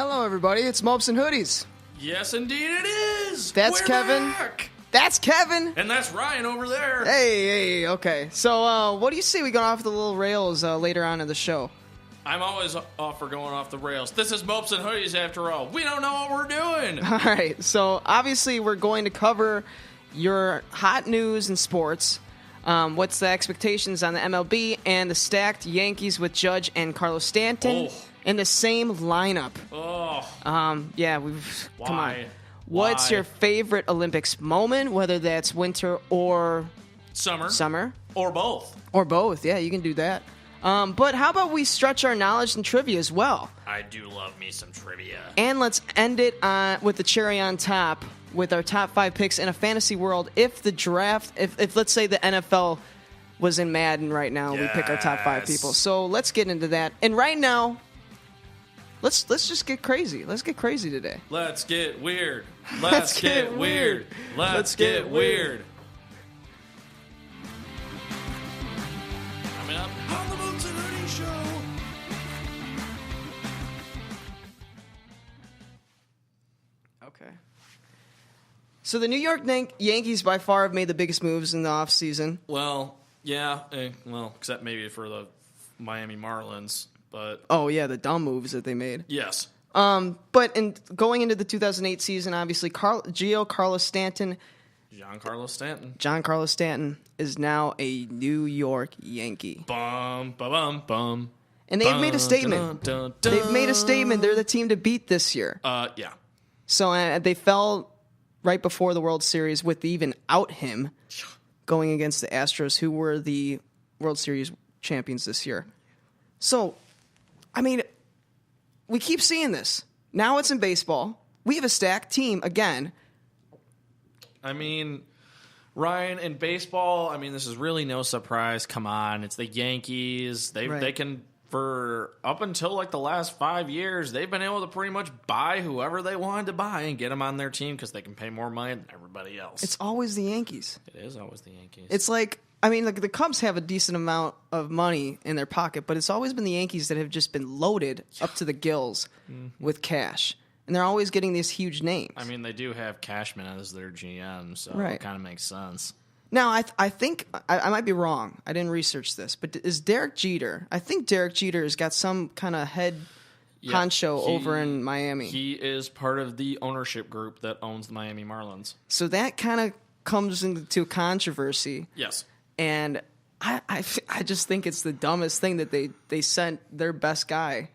Hello, everybody. It's Mopes and Hoodies. Yes, indeed it is. That's We're Kevin. Back. That's Kevin. And that's Ryan over there. Hey, okay. So, what do you see? We going off the little rails later on in the show. I'm always off for going off the rails. This is Mopes and Hoodies after all. We don't know what we're doing. All right. So, obviously, we're going to cover your hot news in sports. What's the expectations on the MLB and the stacked Yankees with Judge and Carlos Stanton in the same lineup? Yeah, we've Why? come on. What's your favorite Olympics moment, whether that's winter or summer? Or both. Or both, yeah, you can do that. But how about we stretch our knowledge and trivia as well? I do love me some trivia. And let's end it with the cherry on top with our top 5 picks in a fantasy world. If the draft, if let's say the NFL was in Madden right now, we pick our top 5 people. So let's get into that. And right now, let's just get crazy. Let's get crazy today. Let's get weird. Let's get weird. Let's get weird. Coming up on the Mopes and Hoodies Show. Okay. So the New York Yankees by far have made the biggest moves in the offseason. Well, yeah. Except maybe for the Miami Marlins. But oh, yeah, the dumb moves that they made. yes. But going into the 2008 season, obviously, Giancarlo Stanton is now a New York Yankee. Bum, ba-bum, bum. And they've made a statement. They've made a statement. They're the team to beat this year. Yeah. So they fell right before the World Series with even out him going against the Astros, who were the World Series champions this year. So, I mean, we keep seeing this. Now it's in baseball. We have a stacked team again. I mean, Ryan, in baseball, I mean, this is really no surprise. Come on, it's the Yankees. They can, for up until like the last 5 years, they've been able to pretty much buy whoever they wanted to buy and get them on their team because they can pay more money than everybody else. It's always the Yankees. It is always the Yankees. It's like, I mean, like the Cubs have a decent amount of money in their pocket, but it's always been the Yankees that have just been loaded up to the gills with cash. And they're always getting these huge names. I mean, they do have Cashman as their GM, so it kind of makes sense. Now, I think, I might be wrong. I didn't research this, but is Derek Jeter, I think Derek Jeter has got some kind of head honcho over in Miami. He is part of the ownership group that owns the Miami Marlins. So that kind of comes into controversy. Yes. And I just think it's the dumbest thing that they sent their best guy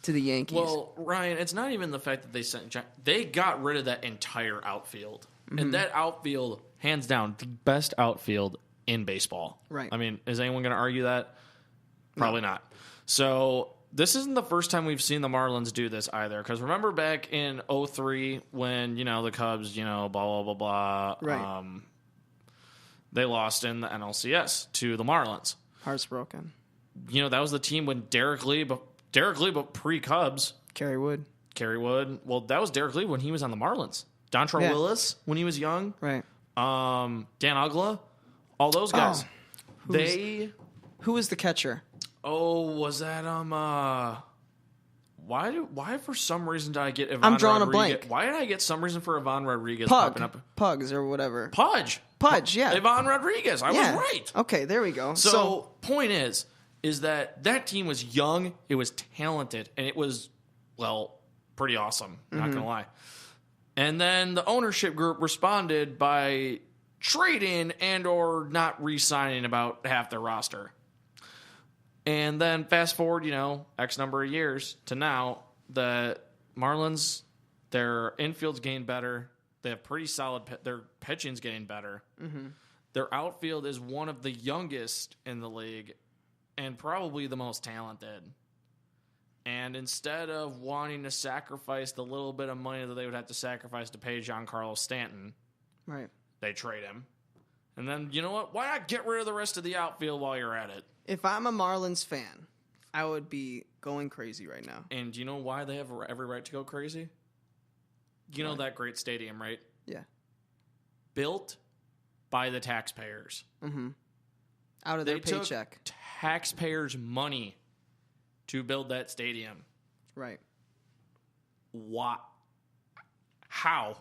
to the Yankees. Well, Ryan, it's not even the fact that they got rid of that entire outfield. Mm-hmm. And that outfield, hands down, the best outfield in baseball. Right. I mean, is anyone going to argue that? Probably not. So this isn't the first time we've seen the Marlins do this either. Because remember back in 2003 when, the Cubs, blah, blah, blah, blah. Right. They lost in the NLCS to the Marlins. Hearts broken. That was the team when Derek Lee, but pre-Cubs. Kerry Wood. Well, that was Derek Lee when he was on the Marlins. Dontre Willis when he was young. Right. Dan Uggla. All those guys. Who was the catcher? Oh, was that why for some reason did I get Ivan I'm drawing Rodriguez? a blank. Why did I get some reason for Ivan Rodriguez popping up? Pugs or whatever. Pudge, yeah. Ivan Rodriguez. I was right. Okay, there we go. So point is that team was young, it was talented, and it was, pretty awesome, not going to lie. And then the ownership group responded by trading and or not re-signing about half their roster. And then fast forward, X number of years to now, the Marlins, their infield's getting better. They have pretty solid, their pitching's getting better. Mm-hmm. Their outfield is one of the youngest in the league and probably the most talented. And instead of wanting to sacrifice the little bit of money that they would have to sacrifice to pay Giancarlo Stanton, right, they trade him. And then, you know what? Why not get rid of the rest of the outfield while you're at it? If I'm a Marlins fan, I would be going crazy right now. And do you know why they have every right to go crazy? You know that great stadium, right? Yeah. Built by the taxpayers. Mm-hmm. Out of their paycheck. Took taxpayers' money to build that stadium. Right. What? How?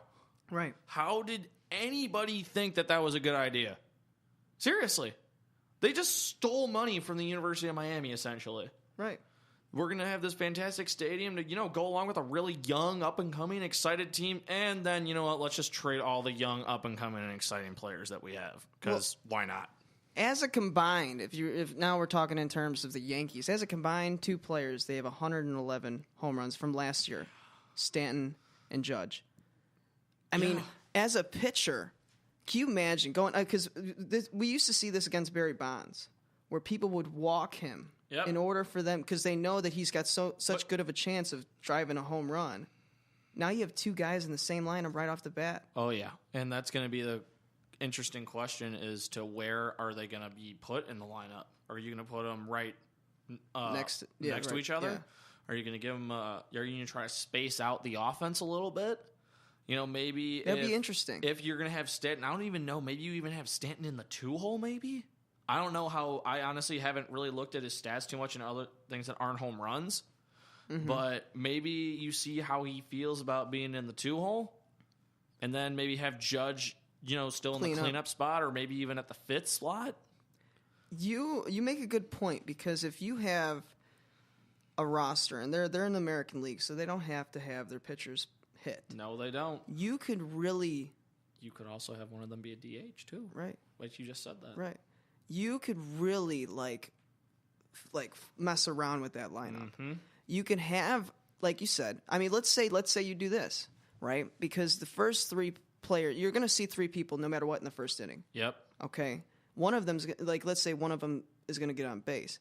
Right. How did anybody think that was a good idea? Seriously. They just stole money from the University of Miami, essentially. Right. We're going to have this fantastic stadium to, go along with a really young, up-and-coming, excited team. And then, you know what, let's just trade all the young, up-and-coming, and exciting players that we have. Because why not? As a combined, if now we're talking in terms of the Yankees, as a combined two players, they have 111 home runs from last year, Stanton and Judge. I mean, as a pitcher, can you imagine going? Because we used to see this against Barry Bonds, where people would walk him in order for them, because they know that he's got such good of a chance of driving a home run. Now you have two guys in the same lineup right off the bat. Oh yeah, and that's going to be the interesting question as to where are they going to be put in the lineup? Are you going to put them right next to each other? Yeah. Are you going to give them? Are you going to try to space out the offense a little bit? Maybe that'd be interesting. If you're going to have Stanton, I don't even know. Maybe you even have Stanton in the 2-hole. Maybe I don't know how. I honestly haven't really looked at his stats too much in other things that aren't home runs. Mm-hmm. But maybe you see how he feels about being in the 2-hole, and then maybe have Judge, still in the cleanup spot, or maybe even at the 5th slot. You make a good point, because if you have a roster, and they're in the American League, so they don't have to have their pitchers hit. No, they don't. You could really... You could also have one of them be a DH, too. Right. Like you just said that. Right. You could really, like mess around with that lineup. Mm-hmm. You can have, like you said, I mean, let's say you do this, right? Because the first three players, you're going to see three people no matter what in the first inning. Yep. Okay? One of them's, let's say one of them is going to get on base.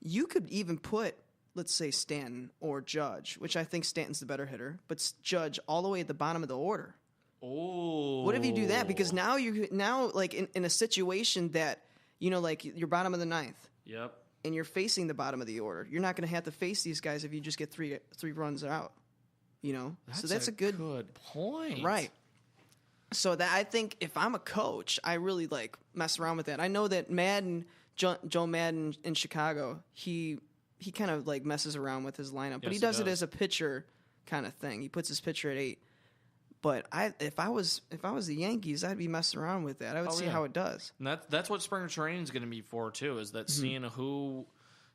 You could even put... let's say Stanton or Judge, which I think Stanton's the better hitter, but Judge all the way at the bottom of the order. Oh. What if you do that? Because now like in a situation that, like you're bottom of the 9th. Yep. And you're facing the bottom of the order. You're not going to have to face these guys if you just get three runs out. So that's a good point. Right. So that I think if I'm a coach, I really mess around with that. I know that Joe Madden in Chicago, he kind of messes around with his lineup, but he does it as a pitcher kind of thing. He puts his pitcher at 8. But if I was the Yankees, I'd be messing around with that. I would see how it does. And that's what spring training is going to be for too. Is that seeing who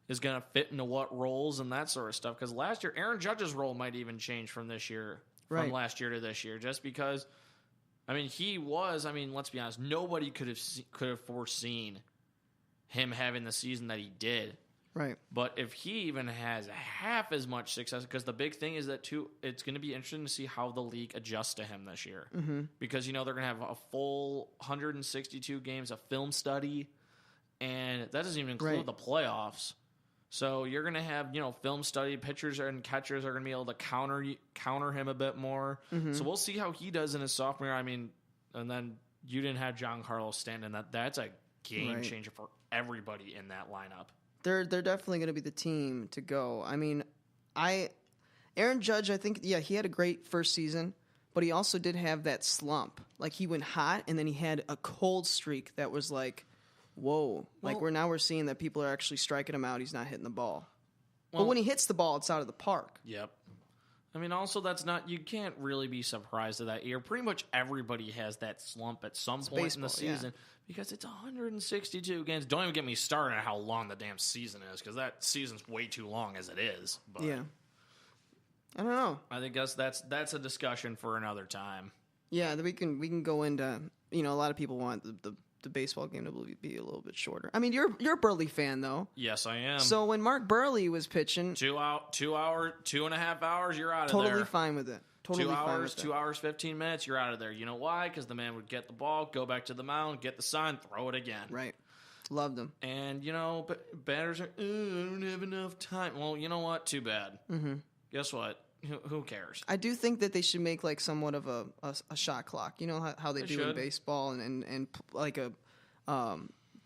is going to fit into what roles and that sort of stuff. Because last year, Aaron Judge's role might even change from last year to this year, just because. I mean, he was. I mean, let's be honest. Nobody could have foreseen him having the season that he did. Right. But if he even has half as much success, because the big thing is that, too, it's going to be interesting to see how the league adjusts to him this year. Mm-hmm. Because, they're going to have a full 162 games of film study, and that doesn't even include the playoffs. So you're going to have, film study. Pitchers and catchers are going to be able to counter him a bit more. Mm-hmm. So we'll see how he does in his sophomore year. I mean, and then you didn't have Giancarlo Stanton. That's a game changer for everybody in that lineup. They're definitely going to be the team to go. I mean, Aaron Judge, I think, he had a great first season, but he also did have that slump. Like, he went hot, and then he had a cold streak that was like, whoa. We're seeing that people are actually striking him out. He's not hitting the ball. But when he hits the ball, it's out of the park. Yep. I mean, also, you can't really be surprised at that year. Pretty much everybody has that slump at some point in the season because it's 162 games. Don't even get me started on how long the damn season is, because that season's way too long as it is. But yeah. I don't know. I think that's a discussion for another time. Yeah, we can go into, a lot of people want the baseball game to be a little bit shorter. I mean, you're a Burley fan, though. Yes, I am. So when Mark Burley was pitching, 2.5 hours, you're out of there. Totally fine with it. 2 hours, 2 hours, 15 minutes, you're out of there. You know why? Because the man would get the ball, go back to the mound, get the sign, throw it again. Right. Loved him. And, but batters are, I don't have enough time. Well, you know what? Too bad. Mm-hmm. Guess what? Who cares? I do think that they should make somewhat of a shot clock. You know how they do in baseball and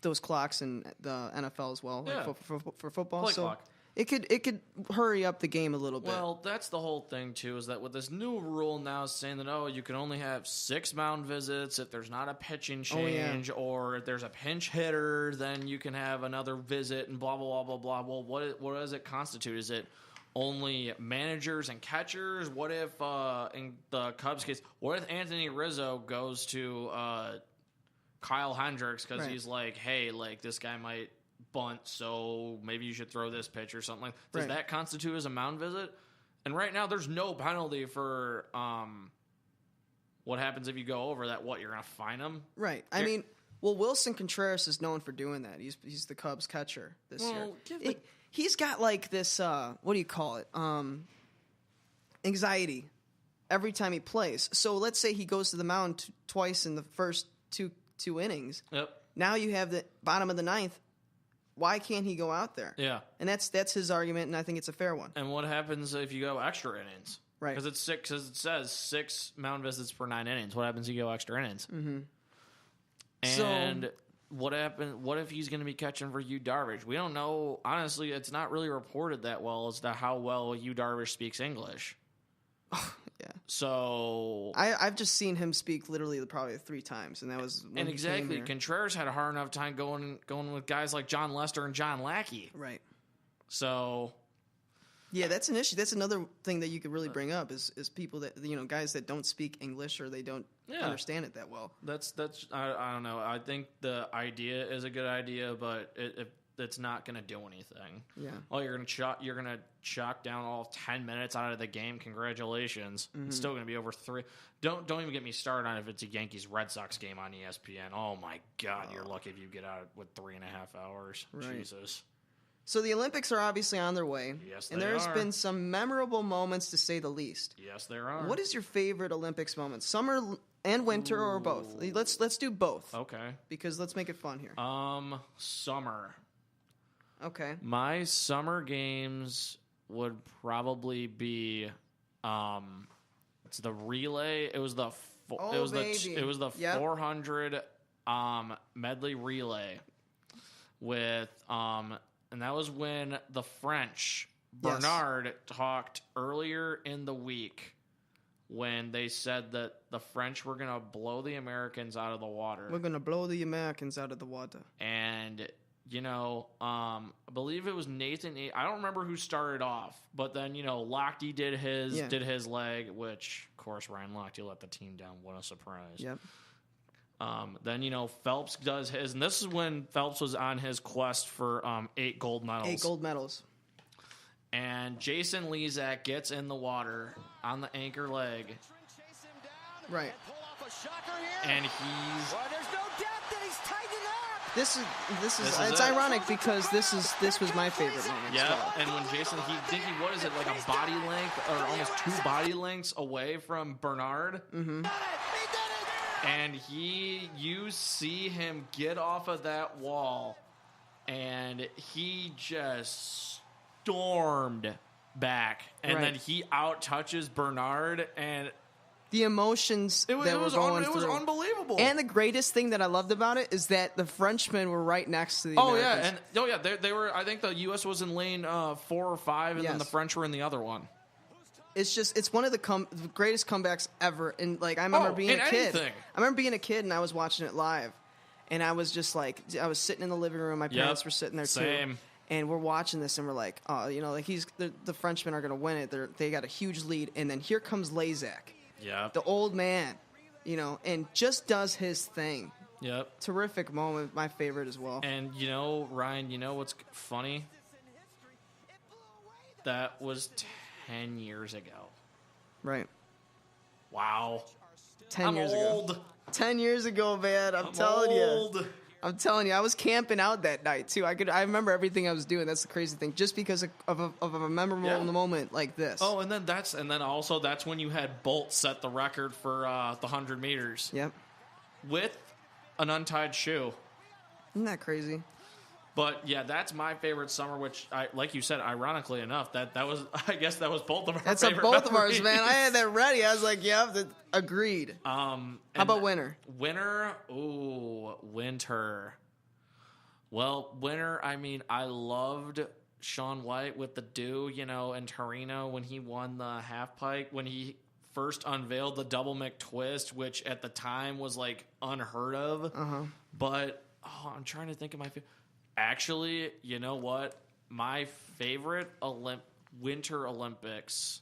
those clocks in the NFL as well, for football. Play clock. It could hurry up the game a little bit. Well, that's the whole thing too. Is that with this new rule now saying that you can only have 6 mound visits if there's not a pitching change, or if there's a pinch hitter, then you can have another visit and blah blah blah blah blah. Well, what does it constitute? Is it only managers and catchers? What if, in the Cubs case, what if Anthony Rizzo goes to Kyle Hendricks because he's like, hey, like this guy might bunt, so maybe you should throw this pitch or something like that. Does that constitute as a mound visit? And right now, there's no penalty for what happens if you go over that. What, you're going to fine him? Right. I mean, well, Wilson Contreras is known for doing that. He's the Cubs catcher this year. He's got like this, what do you call it? Anxiety every time he plays. So let's say he goes to the mound twice in the first two innings. Yep. Now you have the bottom of the ninth. Why can't he go out there? Yeah. And that's his argument, and I think it's a fair one. And what happens if you go extra innings? Right. Because it says 6 mound visits per 9 innings. What happens if you go extra innings? Mm-hmm. And what if he's going to be catching for Yu Darvish? We don't know. Honestly, it's not really reported that well as to how well Yu Darvish speaks English. Yeah. So I've just seen him speak literally probably 3 times, and that was when he came here. Contreras had a hard enough time going with guys like John Lester and John Lackey. Right. So yeah, that's an issue. That's another thing that you could really bring up is people that guys that don't speak English or they don't understand it that well. That's I don't know. I think the idea is a good idea, but it's not going to do anything. Yeah. Oh, you're going to chalk down all 10 minutes out of the game. Congratulations. Mm-hmm. It's still going to be over 3. Don't even get me started on if it's a Yankees Red Sox game on ESPN. Oh my God, you're lucky if you get out with 3.5 hours. Right. Jesus. So the Olympics are obviously on their way. Yes, and there's been some memorable moments to say the least. Yes, there are. What is your favorite Olympics moment? Summer and winter or both? Let's do both. Okay. Because let's make it fun here. Summer. Okay. My summer games would probably be it's the relay. It was the 400 medley relay with and that was when the French Bernard talked earlier in the week when they said that the French were going to blow the Americans out of the water. We're going to blow the Americans out of the water. And I believe it was Nathan. I don't remember who started off, but then Lochte did his leg, which of course Ryan Lochte let the team down. What a surprise! Yep. Then Phelps does his, and this is when Phelps was on his quest for 8 gold medals. 8 gold medals. And Jason Lezak gets in the water on the anchor leg. Right. And he's. There's no doubt that he's tightened up. This is it's ironic because this was my favorite moment. Yeah, well. And when Jason, what is it, like a body length or almost 2 body lengths away from Bernard? Mm-hmm. And you see him get off of that wall, and he just stormed back, and then he out-touches Bernard, and the emotions that were going through. It was unbelievable. And the greatest thing that I loved about it is that the Frenchmen were right next to the Americans. They were. I think the U.S. was in lane 4 or 5, and then the French were in the other one. It's one of the greatest comebacks ever. And I remember being a kid. I remember being a kid and I was watching it live, and I was just I was sitting in the living room. My parents were sitting there too, and we're watching this, and we're like, oh, the Frenchmen are going to win it. They got a huge lead, and then here comes Lezak, the old man, and just does his thing. Yep, terrific moment, my favorite as well. And Ryan, what's funny? That was 10 years ago. Right. Wow. 10 years old. ago. 10 years ago, man. I'm telling you. I'm telling you. I was camping out that night, too. I remember everything I was doing. That's the crazy thing. Just because of a memorable moment like this. Oh, and then also that's when you had Bolt set the record for the 100 meters. Yep. With an untied shoe. Isn't that crazy? But yeah, that's my favorite summer. Which, like you said, ironically enough, that was both of our. That's favorite both memories. of ours, man. I had that ready. I was like, yeah, agreed. How about winter? Winter, winter. Well, winter. I mean, I loved Shaun White with the dew, in Torino when he won the half pipe when he first unveiled the double McTwist, which at the time was unheard of. Uh-huh. But I'm trying to think of my. Actually, you know what? My favorite Winter Olympics.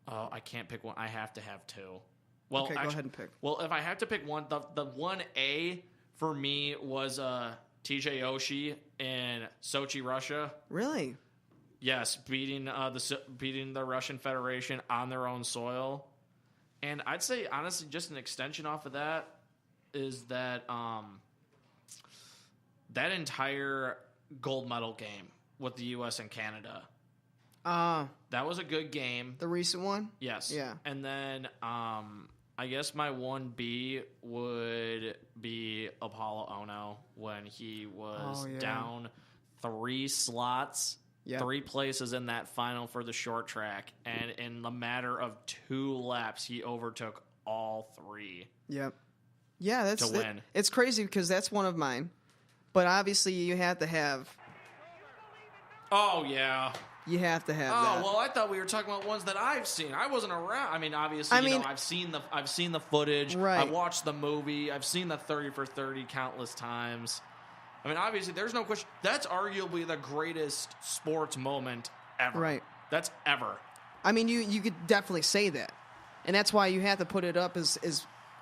Oh, I can't pick one. I have to have two. Well, Okay, go ahead and pick. Well, if I have to pick one, the 1A for me was TJ Oshie in Sochi, Russia. Really? Yes, beating the Russian Federation on their own soil. And I'd say, honestly, just an extension off of that is that that entire gold medal game with the U.S. and Canada. That was a good game. The recent one? Yes. Yeah. And then I guess my 1B would be Apollo Ono when he was down 3 slots. Yep. 3 places in that final for the short track, and in the matter of 2 laps, he overtook all 3. Yep. Yeah, to win. It's crazy because that's one of mine, but obviously you have to have. Oh yeah. You have to have Oh that. well, I thought we were talking about ones that I've seen. I wasn't around. I mean, obviously, I've seen the footage. Right. I've watched the movie. I've seen the 30 for 30 countless times. I mean, obviously, there's no question. That's arguably the greatest sports moment ever. Right. That's ever. I mean, you could definitely say that, and that's why you have to put it up as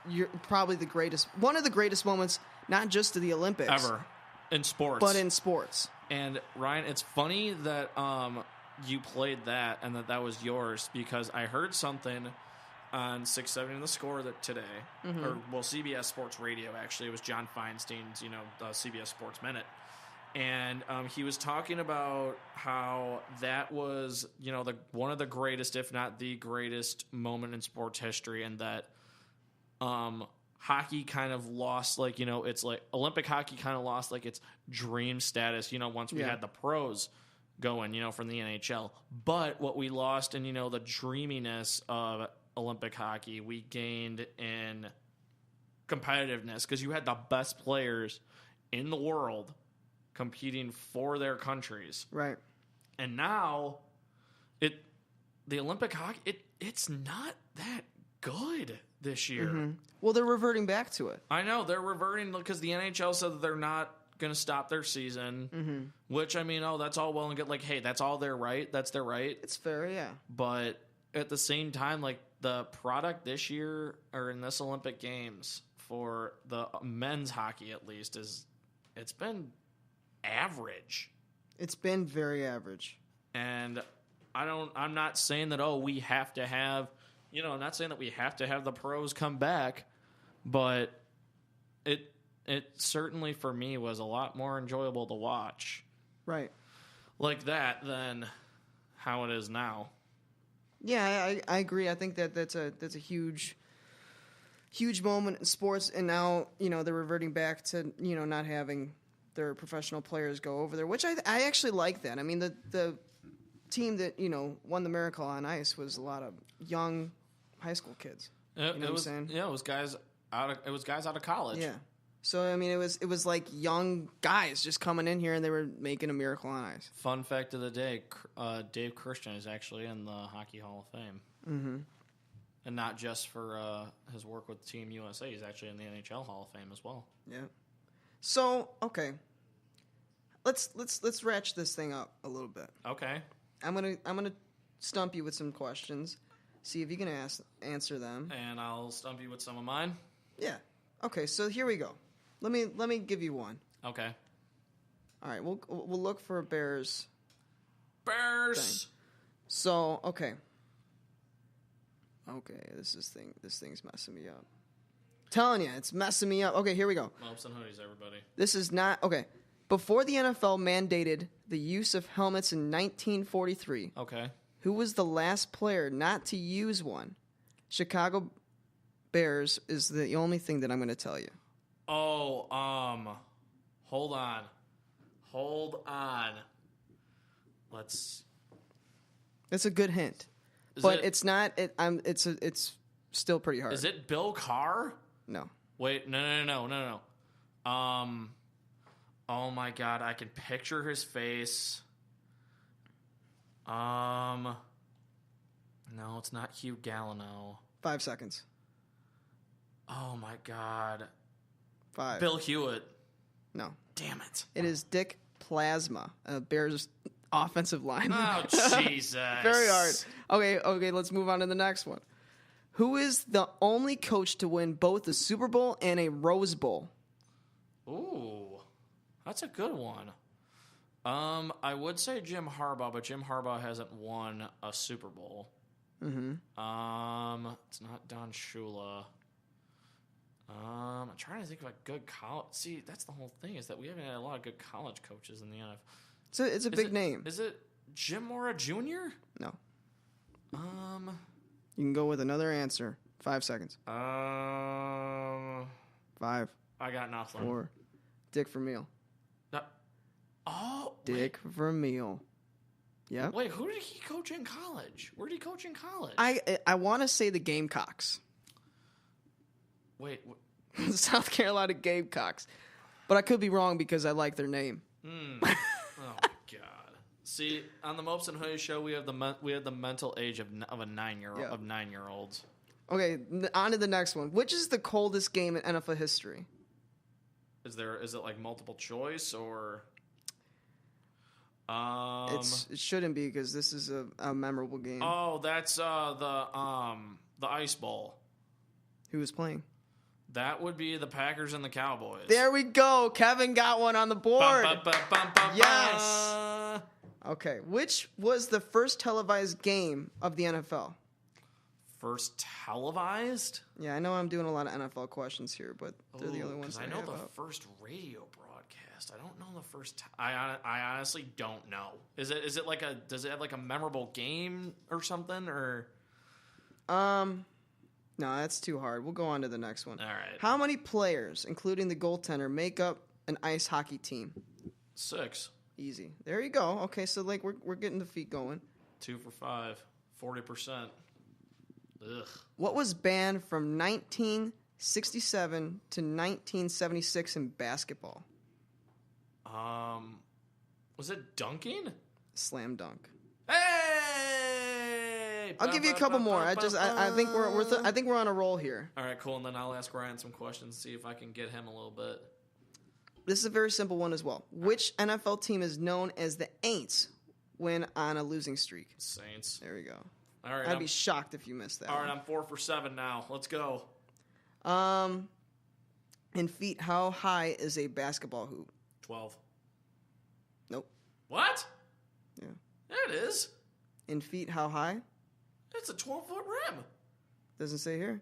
you're probably the greatest, one of the greatest moments, not just of the Olympics Ever. In sports. but in sports. And Ryan, it's funny that you played that and that was yours, because I heard something on 670 The Score that today, or CBS Sports Radio actually. It was John Feinstein's, CBS Sports Minute, and he was talking about how that was, one of the greatest, if not the greatest, moment in sports history, and that hockey kind of lost, it's like Olympic hockey kind of lost its dream status, once we had the pros going, from the NHL. But what we lost in, the dreaminess of Olympic hockey, we gained in competitiveness, because you had the best players in the world competing for their countries. Right. And now the Olympic hockey, it's not that good this year. Mm-hmm. Well, they're reverting back to it. I know they're reverting because the NHL said that they're not going to stop their season, which, I mean, that's all well and good. Hey, that's all their right. That's their right. It's fair, yeah. But at the same time, the product this year, or in this Olympic Games, for the men's hockey at least, it's been average. It's been very average. And I'm not saying that, we have to have, I'm not saying that we have to have the pros come back, but it certainly for me was a lot more enjoyable to watch. Right. Like that than how it is now. Yeah, I agree. I think that's a huge moment in sports, and now they're reverting back to not having their professional players go over there, which I actually like that. I mean, the team that won the Miracle on Ice was a lot of young high school kids. What I'm saying? Yeah, it was guys out of college. Yeah. So I mean, it was like young guys just coming in here and they were making a Miracle on Ice. Fun fact of the day: Dave Christian is actually in the Hockey Hall of Fame, and not just for his work with Team USA. He's actually in the NHL Hall of Fame as well. Yeah. So okay, let's ratchet this thing up a little bit. Okay. I'm gonna stump you with some questions. See if you can answer them. And I'll stump you with some of mine. Yeah. Okay. So here we go. Let me give you one. Okay. All right. We'll look for a Bears. Bears. Thing. So okay. Okay. This thing's messing me up. Telling you, it's messing me up. Okay. Here we go. Mopes and hoodies, everybody. This is not okay. Before the NFL mandated the use of helmets in 1943. Okay. Who was the last player not to use one? Chicago Bears is the only thing that I'm going to tell you. Oh, hold on. Let's. It's a good hint, it's not. It's still pretty hard. Is it Bill Carr? No. Wait, no. Oh my God, I can picture his face. No, it's not Hugh Galliano. 5 seconds. Oh my God. 5. Bill Hewitt. No. Damn it. It is Dick Plasma, Bears Offensive line. Oh, Jesus. Very hard. Okay, let's move on to the next one. Who is the only coach to win both the Super Bowl and a Rose Bowl? Ooh, that's a good one. I would say Jim Harbaugh, but Jim Harbaugh hasn't won a Super Bowl. It's not Don Shula. I'm trying to think of a good college. See, that's the whole thing, is that we haven't had a lot of good college coaches in the NFL. So it's a big name. Is it Jim Mora Jr.? No. You can go with another answer. 5 seconds. 5. I got nothing. 4. Dick Vermeil. Dick Vermeil. Yeah. Wait, who did he coach in college? Where did he coach in college? I want to say the Gamecocks. Wait. South Carolina Gamecocks. But I could be wrong because I like their name. Oh my God. See, on the Mopes and Hoodies show, we have the mental age of a 9-year-old Yeah. of 9-year-olds. Okay, on to the next one. Which is the coldest game in NFL history? Is it like multiple choice or? It shouldn't be because this is a memorable game. Oh, that's the Ice Bowl. Who was playing? That would be the Packers and the Cowboys. There we go. Kevin got one on the board. Yes. Okay. Which was the first televised game of the NFL? First televised? Yeah, I know I'm doing a lot of NFL questions here, but they're the only ones I that know have the up. first radio broadcast. I don't know the first. I honestly don't know. Is it like a? Does it have like a memorable game or something or? No, that's too hard. We'll go on to the next one. All right. How many players, including the goaltender, make up an ice hockey team? 6. Easy. There you go. Okay, so like we're getting the feet going. 2 for 5. 40%. Ugh. What was banned from 1967 to 1976 in basketball? Was it dunking? Slam dunk. Hey! I'll give you a couple more. I think I think we're on a roll here. All right, cool. And then I'll ask Ryan some questions, see if I can get him a little bit. This is a very simple one as well. Which NFL team is known as the Aints when on a losing streak? Saints. There we go. All right. I'd be shocked if you missed that. All right, one. I'm 4 for 7 now. Let's go. In feet, how high is a basketball hoop? 12. Nope. What? Yeah. There it is. In feet, how high? It's a 12-foot rim. Doesn't say here.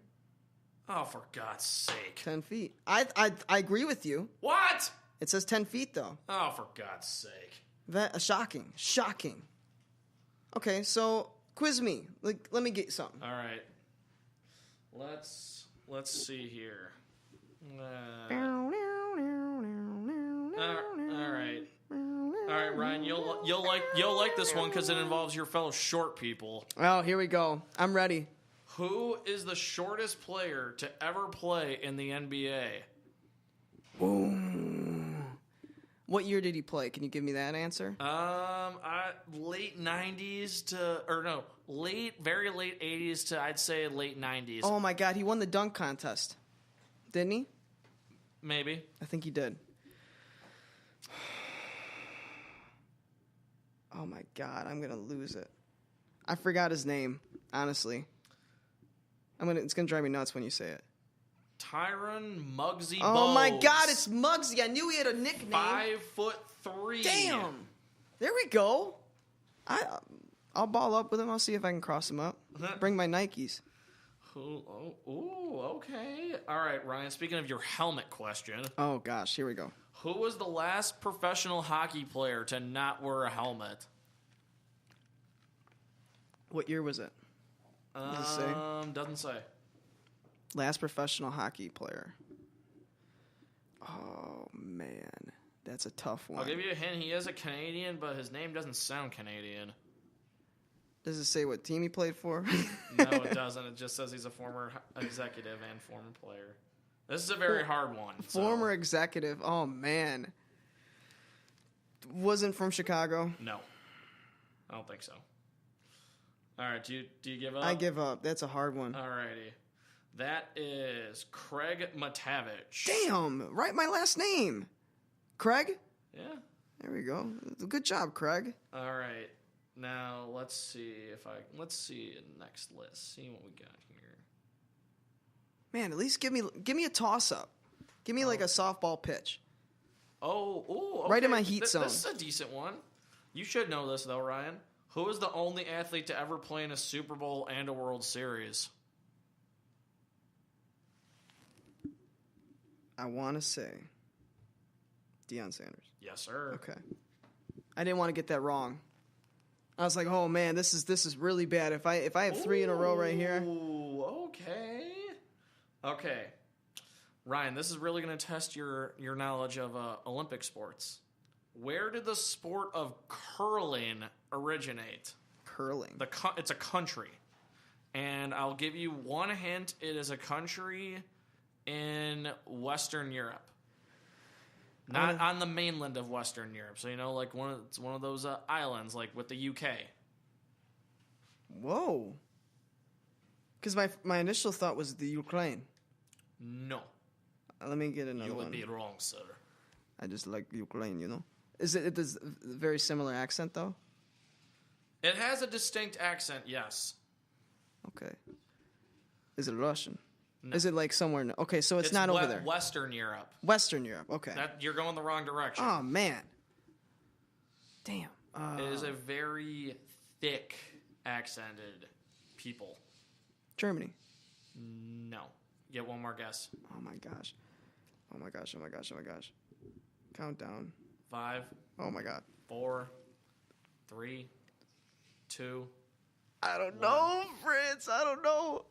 Oh, for God's sake. 10 feet. I agree with you. What? It says 10 feet, though. Oh, for God's sake. That shocking. Shocking. Okay, so quiz me. Like, let me get something. All right. Let's see here. All right. All right, Ryan, you'll like this one because it involves your fellow short people. Oh, here we go. I'm ready. Who is the shortest player to ever play in the NBA? What year did he play? Can you give me that answer? Late 90s to very late 80s to I'd say late 90s. Oh my God, he won the dunk contest, didn't he? Maybe. I think he did. Oh my God, I'm gonna lose it. I forgot his name. Honestly, it's gonna drive me nuts when you say it. Tyron Muggsy Bogues. Oh my God, it's Muggsy. I knew he had a nickname. 5'3". Damn. There we go. I'll ball up with him. I'll see if I can cross him up. Bring my Nikes. Okay. All right, Ryan, speaking of your helmet question. Oh, gosh. Here we go. Who was the last professional hockey player to not wear a helmet? What year was it? Does it say? Doesn't say. Last professional hockey player. Oh, man. That's a tough one. I'll give you a hint. He is a Canadian, but his name doesn't sound Canadian. Does it say what team he played for? No, it doesn't. It just says he's a former executive and former player. This is a very hard one. Former executive. Oh, man. Wasn't from Chicago? No. I don't think so. All right, do you give up? I give up. That's a hard one. All righty. That is Craig Matavich. Damn! Write my last name. Craig? Yeah. There we go. Good job, Craig. All right. Now let's see next list. See what we got here. Man, at least give me a toss up. Give me like a softball pitch. Okay. Right in my heat zone. This is a decent one. You should know this though, Ryan. Who is the only athlete to ever play in a Super Bowl and a World Series? I want to say Deion Sanders. Yes, sir. Okay. I didn't want to get that wrong. I was like, oh man, this is really bad. If I have 3 in a row right here. Ooh, okay. Okay. Ryan, this is really going to test your knowledge of Olympic sports. Where did the sport of curling originate? Curling. It's a country. And I'll give you one hint. It is a country in Western Europe. Not on the mainland of Western Europe. So, like it's one of those islands, like with the UK. Whoa. Because my initial thought was the Ukraine. No. Let me get another one. You would be wrong, sir. I just like Ukraine, Is it a very similar accent, though? It has a distinct accent, yes. Okay. Is it Russian? No. Is it like somewhere? Okay, so it's not over there. Western Europe. Western Europe, okay. You're going the wrong direction. Oh, man. Damn. It is a very thick, accented people. Germany. No. Get one more guess. Oh, my gosh. Oh, my gosh, oh, my gosh, oh, my gosh. Countdown. 5. Oh, my God. 4. 3. 2. I don't know, Fritz. I don't know.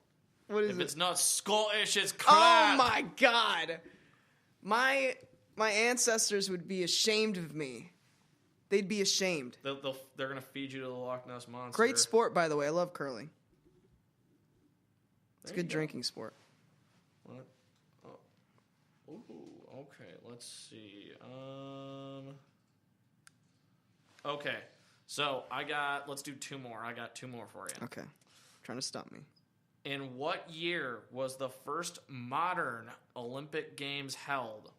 What is If it? it's not Scottish, it's crap. Oh my God! My ancestors would be ashamed of me. They'd be ashamed. They're gonna feed you to the Loch Ness monster. Great sport, by the way. I love curling. It's a There good you go. drinking sport. What? Oh. Ooh. Okay. Let's see. Okay. So let's do 2 more. I got 2 more for you. Okay, trying to stump me. In what year was the first modern Olympic Games held?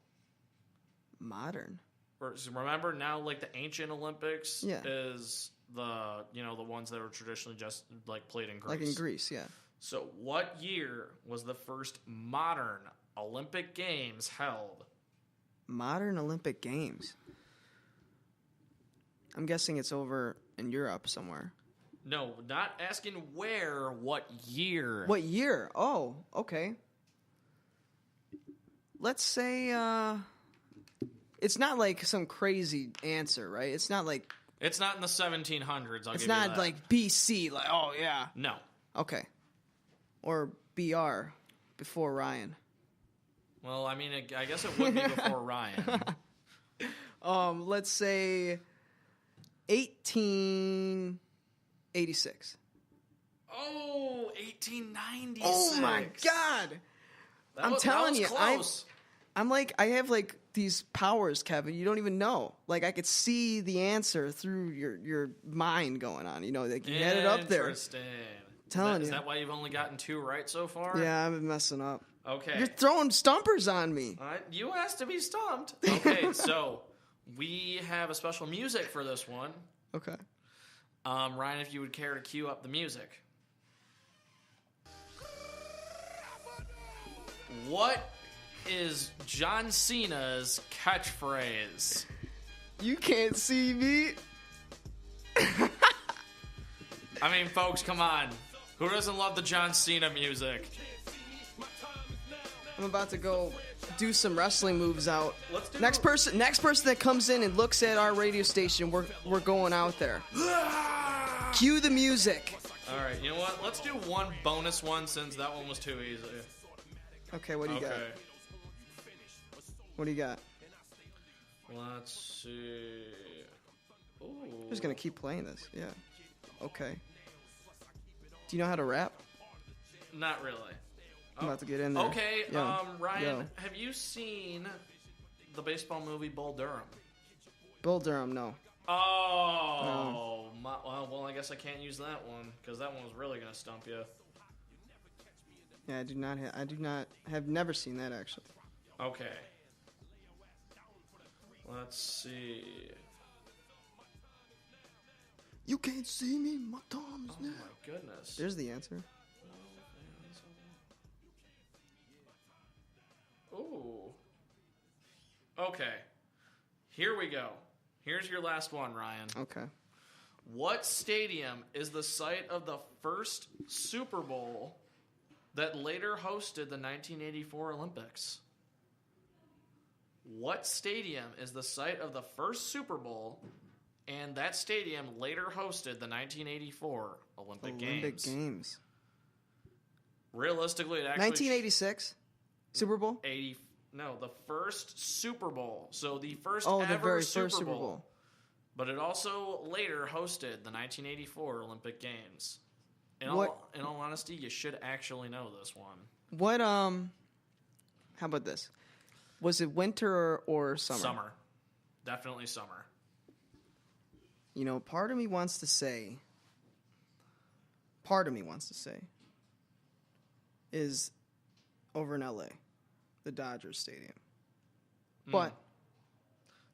Modern. Remember now, like the ancient Olympics Yeah. is the ones that were traditionally just like played in Greece. Like in Greece, yeah. So, what year was the first modern Olympic Games held? Modern Olympic Games. I'm guessing it's over in Europe somewhere. No, not asking where. What year? What year? Oh, okay. Let's say it's not like some crazy answer, right? It's not like It's not in the 1700s. it's not like BC. Like, oh yeah. No. Okay. Or BR before Ryan. Well, I mean, I guess it would be before Ryan. Let's say 1886. Oh, 1896. Oh my God! I'm telling you, close. I'm like, I have like these powers, Kevin. You don't even know. Like, I could see the answer through your mind going on. Like you had it up there. Interesting. Telling Is you. that why you've only gotten 2 right so far? Yeah, I've been messing up. Okay. You're throwing stumpers on me. All right, you asked to be stumped. Okay, so we have a special music for this one. Okay. Ryan, if you would care to cue up the music. What is John Cena's catchphrase? You can't see me. I mean, folks, come on. Who doesn't love the John Cena music? I'm about to go do some wrestling moves out. Let's do Next person that comes in and looks at our radio station, we're going out there. Cue the music. All right, you know what? Let's do one bonus one since that one was too easy. Okay, what do you got? Okay. What do you got? Let's see. Ooh. I'm just gonna keep playing this. Yeah. Okay. Do you know how to rap? Not really. I'm about to get in there. Okay, Yo. Ryan, Yo. have you seen the baseball movie Bull Durham? Bull Durham, no. Oh, well, I guess I can't use that one because that one was really gonna stump you. Yeah, I do not have never seen that actually. Okay. Let's see. You can't see me. My thumbs Oh now. my goodness. There's the answer. Ooh. Okay. Here we go. Here's your last one, Ryan. Okay. What stadium is the site of the first Super Bowl that later hosted the 1984 Olympics? What stadium is the site of the first Super Bowl, and that stadium later hosted the 1984 Olympic Games? Realistically, it actually 1986 Super Bowl. the first Super Bowl. So the first Oh, ever the very Super first Super Bowl. Bowl. But it also later hosted the 1984 Olympic Games. In What- all honesty, you should actually know this one. What how about this? Was it winter or summer? Summer. Definitely summer. You know, part of me wants to say is over in LA, the Dodgers Stadium. But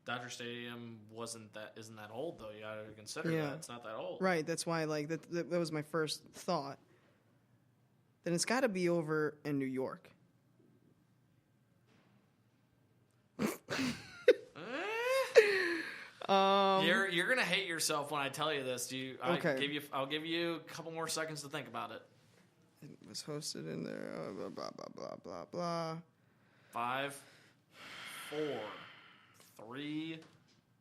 Dodger Stadium isn't that old though. You gotta consider Yeah. that. It's not that old. right, that's why like that was my first thought. Then it's got to be over in New York. You're gonna hate yourself when I tell you this. Okay. I'll give you a couple more seconds to think about it. It was hosted in there. Blah blah blah blah blah blah. 5, 4, 3,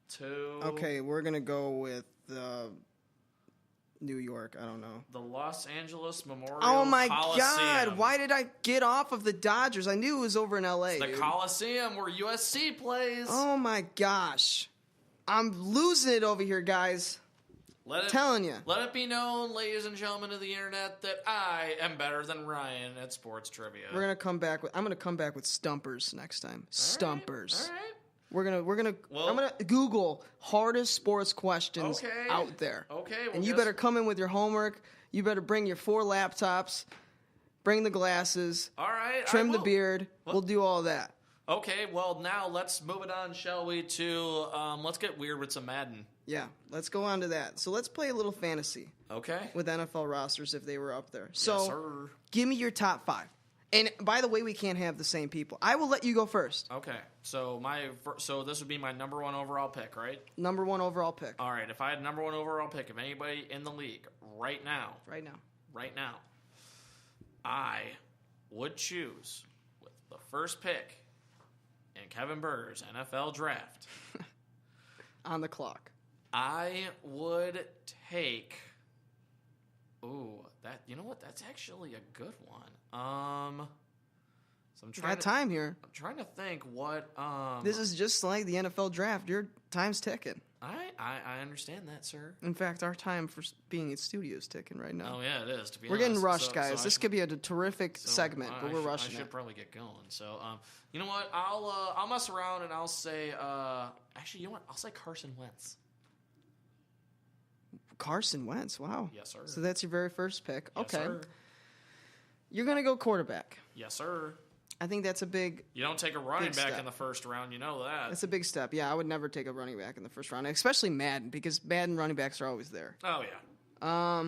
2. Okay, we're gonna go with New York. I don't know. The Los Angeles Memorial Oh my Coliseum. God! Why did I get off of the Dodgers? I knew it was over in LA. The dude. Coliseum where USC plays. Oh my gosh! I'm losing it over here, guys. Telling you. Let it be known, ladies and gentlemen of the internet, that I am better than Ryan at sports trivia. I'm gonna come back with stumpers next time. Stumpers. All right. We're gonna. Well- I'm gonna Google hardest sports questions Okay. out there. Okay, well, and you guess- better come in with your homework. You better bring your 4 laptops. Bring the glasses. All right. Trim I the will. beard. What? We'll do all that. Okay, well, now let's move it on, shall we, to let's get weird with some Madden. Yeah, let's go on to that. So let's play a little fantasy Okay. with NFL rosters if they were up there. So sir. give me your top 5. And by the way, we can't have the same people. I will let you go first. Okay, so so this would be my number 1 overall pick, right? Number 1 overall pick. All right, if I had number 1 overall pick of anybody in the league right now, Right now. I would choose with the first pick in Kevin Berger's NFL draft. On the clock. I would take. Ooh, you know what? That's actually a good one. So I'm trying. Got time here. I'm trying to think what. This is just like the NFL draft. Your time's ticking. I understand that, sir. In fact, our time for being in studio is ticking right now. Oh yeah, it is. To be We're honest. getting rushed, So guys. I This should- could be a terrific so segment, but we're rushing I should it. probably get going. So, you know what? I'll mess around and I'll say. Actually, you know what? I'll say Carson Wentz. Carson Wentz. Wow. Yes, sir. So that's your very first pick. Yes, Okay. sir. You're gonna go quarterback. Yes, sir. I think that's a big. You don't take a running Big back step. in the first round. You know that. That's a big step. Yeah, I would never take a running back in the first round, especially Madden, because Madden running backs are always there. Oh yeah.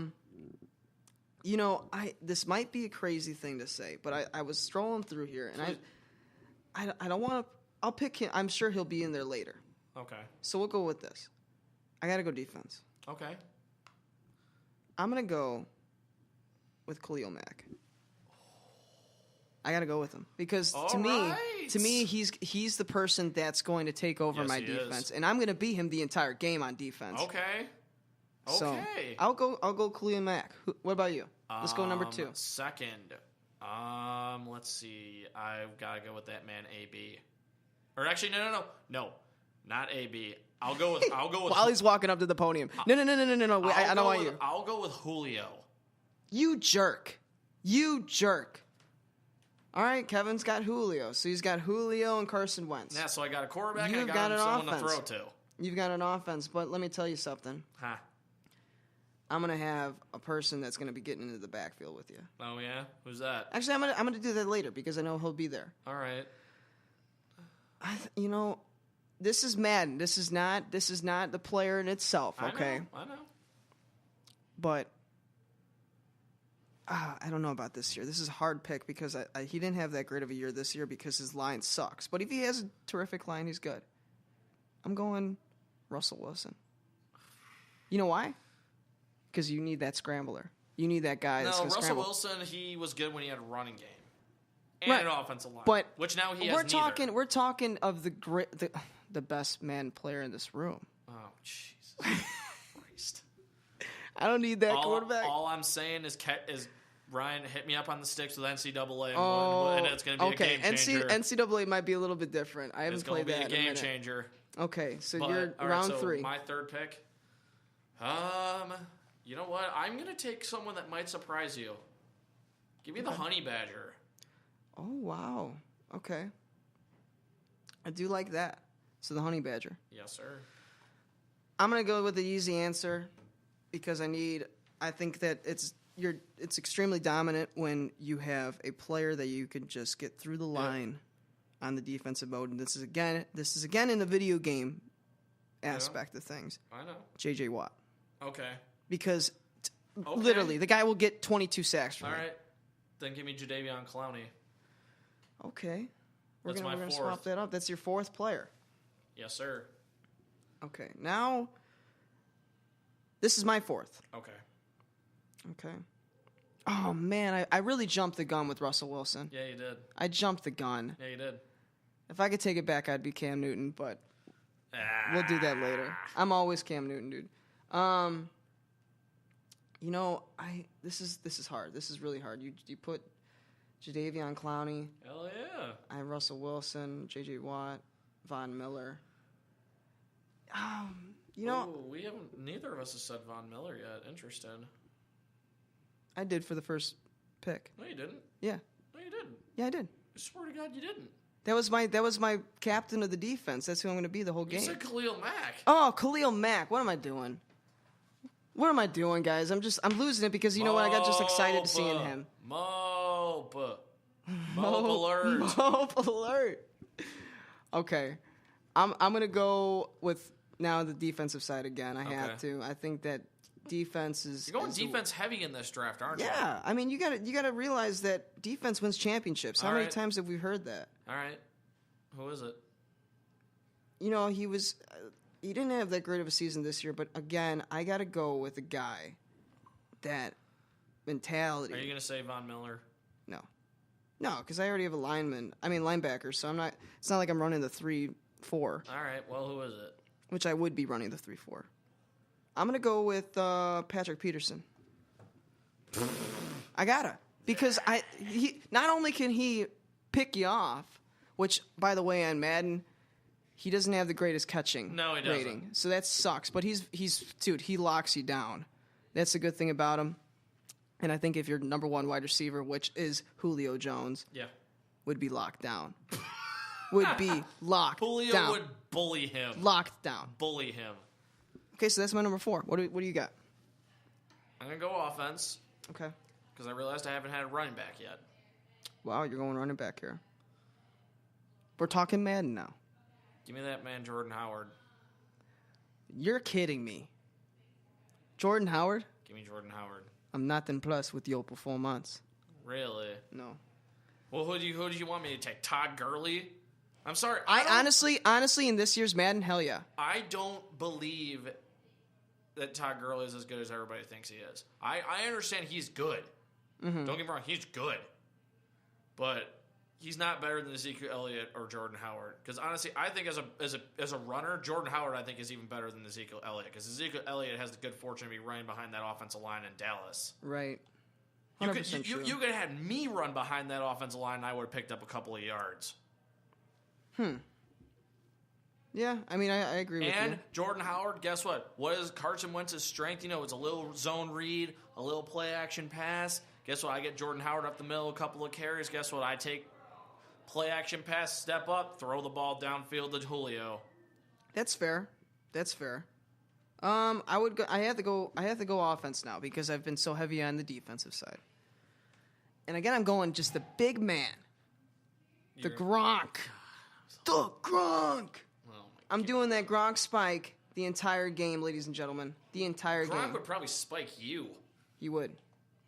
You know, this might be a crazy thing to say, but I was strolling through here, and I don't want to. I'll pick him. I'm sure he'll be in there later. Okay. So we'll go with this. I got to go defense. Okay. I'm gonna go with Khalil Mack. I got to go with him because All to right. me, he's the person that's going to take over Yes, my he defense, is. and I'm going to beat him the entire game on defense. Okay. So Okay. I'll go Khalil Mack. What about you? Let's go number 2. Second. Let's see. I've got to go with that man, AB. Or actually, no, not AB. I'll go with. While he's walking up to the podium. No. Wait, I don't want you. I'll go with Julio. You jerk. All right, Kevin's got Julio. So he's got Julio and Carson Wentz. Yeah, so I got a quarterback You've and I got got an someone offense. to throw to. You've got an offense, but let me tell you something. Huh. I'm going to have a person that's going to be getting into the backfield with you. Oh yeah, who's that? Actually, I'm going to do that later because I know he'll be there. All right. This is Madden. This is not the player in itself, okay? I know. but I don't know about this year. This is a hard pick because he didn't have that great of a year this year because his line sucks. But if he has a terrific line, he's good. I'm going Russell Wilson. You know why? Because you need that scrambler. You need that guy that's going to scramble. Russell Wilson, he was good when he had a running game and Right. an offensive line, But which now he has neither. We're talking of the best man player in this room. Oh, Jesus Christ. I don't need that quarterback. All I'm saying is Ryan, hit me up on the sticks with NCAA, and it's going to be a game changer. NCAA might be a little bit different. I haven't played that. It's going to be a game changer. Okay, so you're round 3. My third pick. You know what? I'm going to take someone that might surprise you. Give me the honey badger. Oh, wow. Okay. I do like that. So the honey badger. Yes, sir. I'm going to go with the easy answer because I think that it's extremely dominant when you have a player that you can just get through the line on the defensive mode. And this is again in the video game aspect of things. I know. J.J. Watt. Okay. Because literally the guy will get 22 sacks from All me. right. Then give me Jadeveon Clowney. Okay. We're That's my gonna fourth. swap that up. That's your 4th player. Yes, sir. Okay. Now this is my 4th. Okay. Okay. Oh man, I really jumped the gun with Russell Wilson. Yeah, you did. I jumped the gun. Yeah, you did. If I could take it back, I'd be Cam Newton, but we'll do that later. I'm always Cam Newton, dude. You know, this is hard. This is really hard. You put Jadeveon Clowney. Hell yeah. I have Russell Wilson, J.J. Watt, Von Miller. You know, we haven't. Neither of us has said Von Miller yet. Interesting. I did for the first pick. No, you didn't. Yeah. No, you didn't. Yeah, I did. I swear to God, you didn't. That was my captain of the defense. That's who I'm going to be the whole game. You said Khalil Mack. Oh, Khalil Mack. What am I doing? What am I doing, guys? I'm losing it because you know what? I got just excited seeing him. Mope alert. Mope alert. Okay. I'm going to go with now the defensive side again. I have to. I think that defense is... You're going defense heavy in this draft, aren't you? Yeah. I mean, you got to realize that defense wins championships. How many times have we heard that? All right. Who is it? You know, he didn't have that great of a season this year, but again, I got to go with a guy that mentality. Are you going to say Von Miller? No, because I already have a linebacker, so I'm not. It's not like I'm running the 3-4. All right. Well, who is it? Which I would be running the 3-4. I'm gonna go with Patrick Peterson. I gotta because he not only can he pick you off, which by the way on Madden. He doesn't have the greatest catching rating, so that sucks. But he locks you down. That's the good thing about him. And I think if you're number 1 wide receiver, which is Julio Jones, would be locked down. Would be locked Julio down. would bully him. Locked down. Bully him. Okay, so that's my number 4. What do you got? I'm gonna go offense. Okay. Because I realized I haven't had a running back yet. Wow, you're going running back here. We're talking Madden now. Give me that man, Jordan Howard. You're kidding me. Jordan Howard? Give me Jordan Howard. I'm not impressed with your performance. Really? No. Well, who do you want me to take? Todd Gurley? I'm sorry. I honestly, in this year's Madden, hell yeah. I don't believe that Todd Gurley is as good as everybody thinks he is. I understand he's good. Mm-hmm. Don't get me wrong, he's good. But he's not better than Ezekiel Elliott or Jordan Howard. Because honestly, I think as a runner, Jordan Howard I think is even better than Ezekiel Elliott. Because Ezekiel Elliott has the good fortune to be running behind that offensive line in Dallas. Right. You could have had me run behind that offensive line, and I would have picked up a couple of yards. Yeah, I mean, I agree with you. And Jordan Howard, guess what? What is Carson Wentz's strength? You know, it's a little zone read, a little play action pass. Guess what? I get Jordan Howard up the middle, a couple of carries. Guess what? I take play action pass, step up, throw the ball downfield to Julio. That's fair. I have to go offense now because I've been so heavy on the defensive side. And again, I'm going just the big man. The Gronk. The Gronk. Oh my I'm doing that Gronk spike The entire game, ladies and gentlemen. The entire Gronk game. would probably spike you. You would.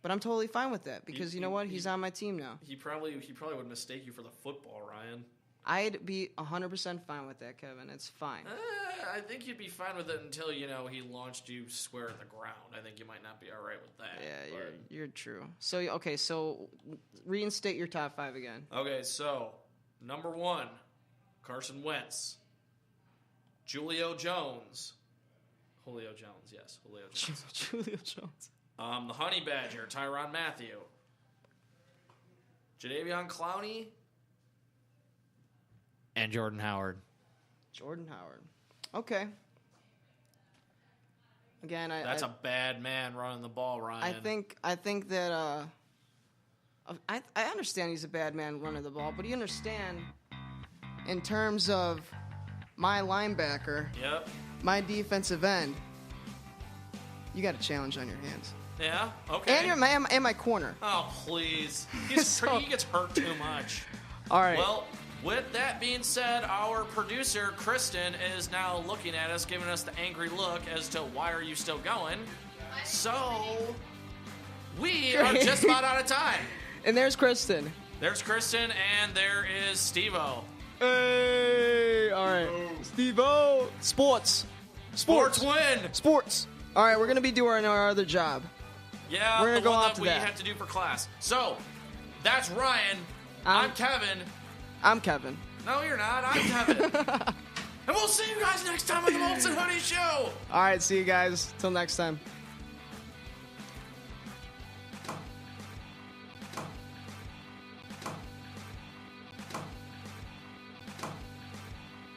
But I'm totally fine with that because you know what? He's on my team now. He probably would mistake you for the football, Ryan. I'd be 100% fine with that, Kevin. It's fine. I think you'd be fine with it until, he launched you square at the ground. I think you might not be all right with that. Yeah, you're true. So reinstate your top 5 again. Okay, so number 1, Carson Wentz. Julio Jones. Julio Jones, yes. Julio Jones. Julio Jones. The Honey Badger, Tyrann Mathieu. Jadeveon Clowney. And Jordan Howard. Jordan Howard. Okay. Again, That's a bad man running the ball, Ryan. I think that I understand he's a bad man running the ball, but you understand in terms of my linebacker, Yep. my defensive end, you got a challenge on your hands. Yeah. Okay. And my corner. Oh, please. He gets hurt too much. All right. Well, with that being said, our producer, Kristen, is now looking at us, giving us the angry look as to why are you still going. So, we are just about out of time. And there's Kristen. There's Kristen, and there is Steve-O. Hey! All right. Steve-O. Sports Win! Sports. All right, we're going to be doing our other job. Yeah, we're gonna the go one off that to we that. have to do for class. So, that's Ryan. I'm Kevin. I'm Kevin. No, you're not. I'm Kevin. And we'll see you guys next time on the Mopes and Hoodies Show. All right, see you guys. Till next time.